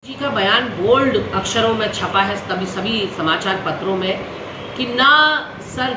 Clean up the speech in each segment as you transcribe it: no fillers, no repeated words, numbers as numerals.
जी का बयान बोल्ड अक्षरों में छपा है सभी समाचार पत्रों में कि ना सर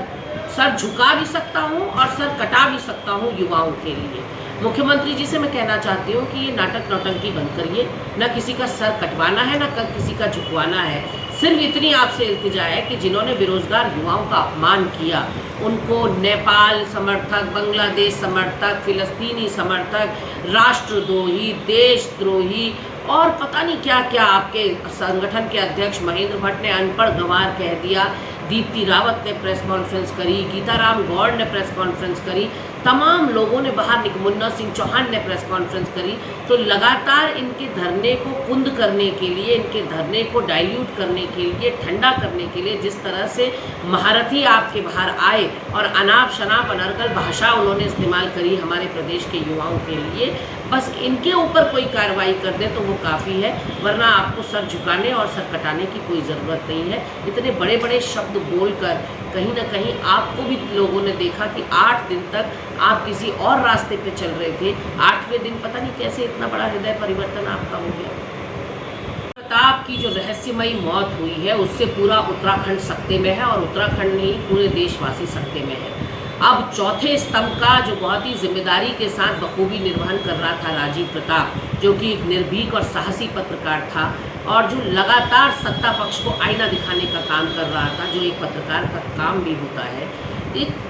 सर झुका भी सकता हूँ और सर कटा भी सकता हूँ युवाओं के लिए। मुख्यमंत्री जी से मैं कहना चाहती हूँ कि ये नाटक नौटंकी बंद करिए। ना किसी का सर कटवाना है, ना किसी का झुकवाना है। सिर्फ इतनी आपसे इल्तिजा है कि जिन्होंने बेरोजगार युवाओं का अपमान किया उनको नेपाल समर्थक, बांग्लादेश समर्थक, फिलिस्तीनी समर्थक, राष्ट्रद्रोही, देशद्रोही और पता नहीं क्या क्या आपके संगठन के अध्यक्ष महेंद्र भट्ट ने अनपढ़ गंवार कह दिया। दीप्ति रावत ने प्रेस कॉन्फ्रेंस करी, गीताराम गौड़ ने प्रेस कॉन्फ्रेंस करी, तमाम लोगों ने बाहर मुन्ना सिंह चौहान ने प्रेस कॉन्फ्रेंस करी। तो लगातार इनके धरने को कुंद करने के लिए, इनके धरने को डाइल्यूट करने के लिए, ठंडा करने के लिए जिस तरह से महारथी आपके बाहर आए और अनाप शनाप अनर्गल भाषा उन्होंने इस्तेमाल करी हमारे प्रदेश के युवाओं के लिए, बस इनके ऊपर कोई कार्रवाई कर दे तो वो काफ़ी है, वरना आपको सर झुकाने और सर कटाने की कोई ज़रूरत नहीं है। इतने बड़े बड़े शब्द बोलकर कहीं ना कहीं आपको भी लोगों ने देखा कि 8 दिन तक आप किसी और रास्ते पे चल रहे थे। 8वें दिन पता नहीं कैसे इतना बड़ा हृदय परिवर्तन आपका हो गया। प्रताप की जो रहस्यमयी मौत हुई है उससे पूरा उत्तराखंड सकते में है और उत्तराखंड नहीं पूरे देशवासी सकते में है। अब चौथे स्तंभ का जो बहुत ही जिम्मेदारी के साथ बखूबी निर्वहन कर रहा था राजीव प्रताप, जो कि एक निर्भीक और साहसी पत्रकार था और जो लगातार सत्ता पक्ष को आईना दिखाने का काम कर रहा था, जो एक पत्रकार का काम भी होता है।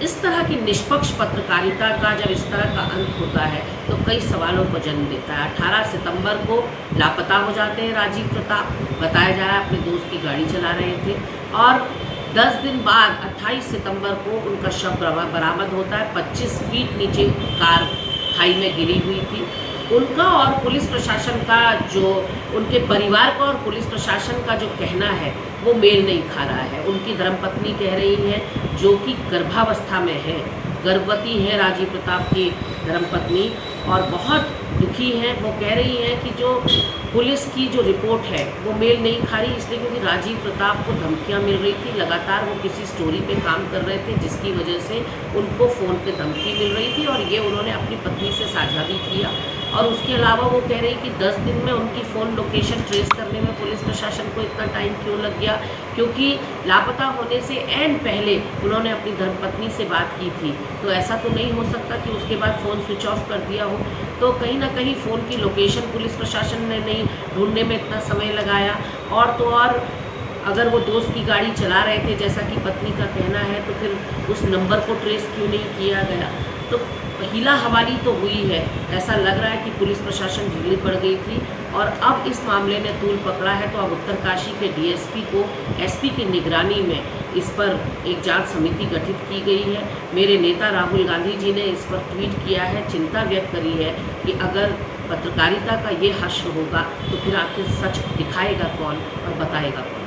इस तरह की निष्पक्ष पत्रकारिता का जब इस तरह का अंत होता है तो कई सवालों को जन्म देता है। 18 सितंबर को लापता हो जाते हैं राजीव प्रताप, बताया जा रहा है अपने दोस्त की गाड़ी चला रहे थे, और 10 दिन बाद 28 सितंबर को उनका शव बरामद होता है। 25 फीट नीचे कार खाई में गिरी हुई थी। उनका और पुलिस प्रशासन का जो, उनके परिवार का और पुलिस प्रशासन का जो कहना है वो मेल नहीं खा रहा है। उनकी धर्मपत्नी कह रही है, जो कि गर्भावस्था में है, गर्भवती है राजीव प्रताप की धर्मपत्नी, और बहुत दुखी हैं। वो कह रही हैं कि जो पुलिस की जो रिपोर्ट है वो मेल नहीं खा रही, इसलिए क्योंकि राजीव प्रताप को धमकियां मिल रही थी। लगातार वो किसी स्टोरी पे काम कर रहे थे जिसकी वजह से उनको फ़ोन पे धमकी मिल रही थी, और ये उन्होंने अपनी पत्नी से साझा भी किया। और उसके अलावा वो कह रही कि 10 दिन में उनकी फ़ोन लोकेशन ट्रेस करने में पुलिस प्रशासन को इतना टाइम क्यों लग गया, क्योंकि लापता होने से एन पहले उन्होंने अपनी धर्मपत्नी से बात की थी। तो ऐसा तो नहीं हो सकता कि उसके बाद फ़ोन स्विच ऑफ कर दिया हो। तो कहीं ना कहीं फ़ोन की लोकेशन पुलिस प्रशासन ने नहीं ढूंढने में इतना समय लगाया। और तो और अगर वो दोस्त की गाड़ी चला रहे थे जैसा कि पत्नी का कहना है, तो फिर उस नंबर को ट्रेस क्यों नहीं किया गया। तो हीला हवाली तो हुई है। ऐसा लग रहा है कि पुलिस प्रशासन ढीली पड़ गई थी और अब इस मामले ने तूल पकड़ा है। तो अब उत्तरकाशी के डीएसपी को एसपी की निगरानी में इस पर एक जांच समिति गठित की गई है। मेरे नेता राहुल गांधी जी ने इस पर ट्वीट किया है, चिंता व्यक्त करी है कि अगर पत्रकारिता का ये हश्र होगा तो फिर आखिर सच दिखाएगा कौन और बताएगा कौन।